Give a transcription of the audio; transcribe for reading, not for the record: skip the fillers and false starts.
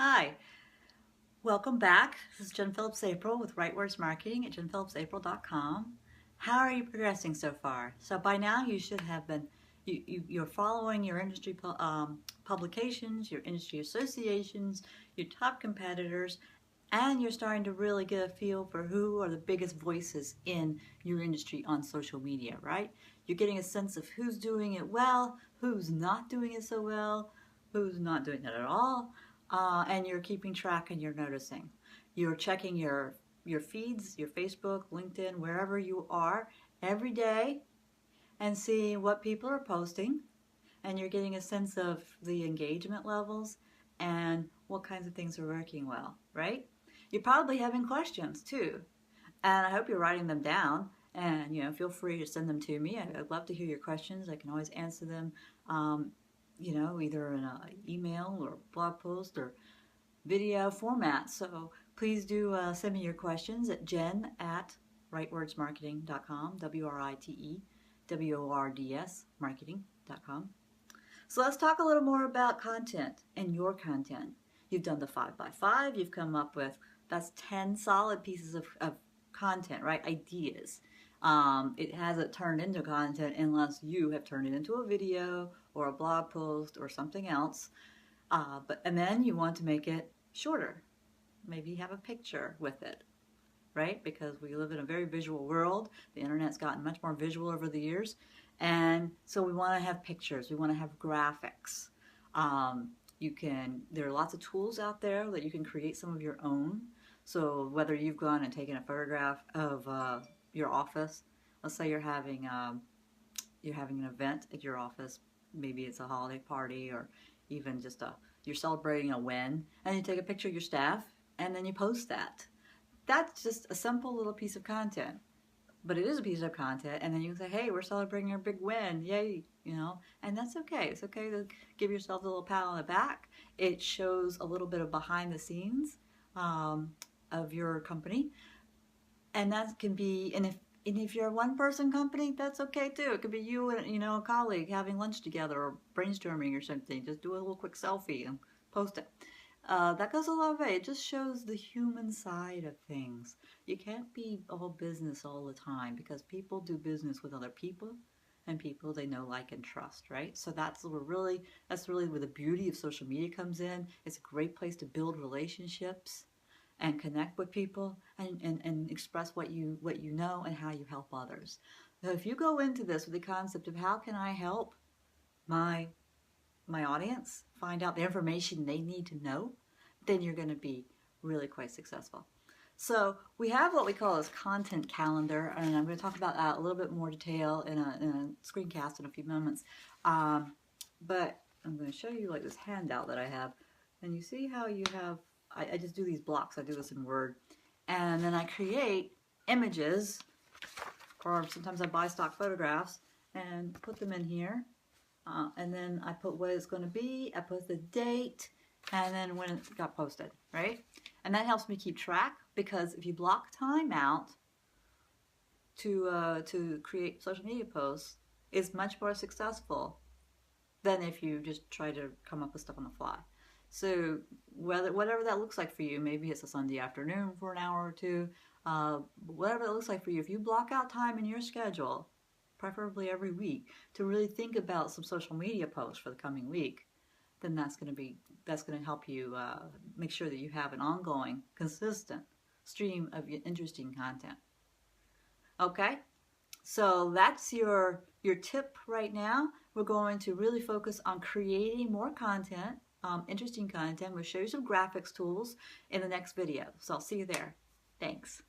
Hi, welcome back. This is Jen Phillips April with Right Words Marketing at jenphillipsapril.com. How are you progressing so far? So by now you should have been you're following your industry publications, your industry associations, your top competitors, and you're starting to really get a feel for who are the biggest voices in your industry on social media, right? You're getting a sense of who's doing it well, who's not doing it so well, who's not doing it at all, and you're keeping track and you're noticing. You're checking your feeds, your Facebook, LinkedIn, wherever you are every day and seeing what people are posting, and you're getting a sense of the engagement levels and what kinds of things are working well, right? You're probably having questions too, and I hope you're writing them down. And feel free to send them to me. I'd love to hear your questions. I can always answer them, either in an email or blog post or video format. So please do send me your questions at jen at rightwordsmarketing.com, WRITEWORDS marketing.com. So let's talk a little more about content and your content. You've done the 5x5, you've come up with, that's 10 solid pieces of content, right? Ideas. It hasn't turned into content unless you have turned it into a video or a blog post or something else. And then you want to make it shorter. Maybe have a picture with it, right? Because we live in a very visual world. The internet's gotten much more visual over the years. And so we want to have pictures. We want to have graphics. There are lots of tools out there that you can create some of your own. So whether you've gone and taken a photograph of your office, let's say you're having an event at your office, maybe it's a holiday party or even just you're celebrating a win, and you take a picture of your staff and then you post that. That's just a simple little piece of content, but it is a piece of content, and then you can say, hey, we're celebrating our big win, yay, and that's okay. It's okay to give yourself a little pat on the back. It shows a little bit of behind the scenes of your company, and that can be, and if you're a one-person company, that's okay too. It could be you and a colleague having lunch together or brainstorming or something. Just do a little quick selfie and post it. That goes a long way. It just shows the human side of things. You can't be all business all the time because people do business with other people and people they know, like, and trust, right? So that's really where the beauty of social media comes in. It's a great place to build relationships and connect with people and express what you know and how you help others. So if you go into this with the concept of how can I help my audience find out the information they need to know, then you're going to be really quite successful. So we have what we call this content calendar, and I'm going to talk about that a little bit more detail in a screencast in a few moments. But I'm going to show you like this handout that I have, and you see how you have, I just do these blocks. I do this in Word, and then I create images, or sometimes I buy stock photographs and put them in here. And then I put what it's going to be, I put the date, and then when it got posted, right? And that helps me keep track, because if you block time out to create social media posts, it's much more successful than if you just try to come up with stuff on the fly. So whatever that looks like for you, maybe it's a Sunday afternoon for an hour or two, whatever it looks like for you, if you block out time in your schedule, preferably every week, to really think about some social media posts for the coming week, then that's going to help you make sure that you have an ongoing, consistent stream of interesting content. Okay, so that's your tip right now. We're going to really focus on creating more content, interesting content. We'll show you some graphics tools in the next video. So I'll see you there. Thanks.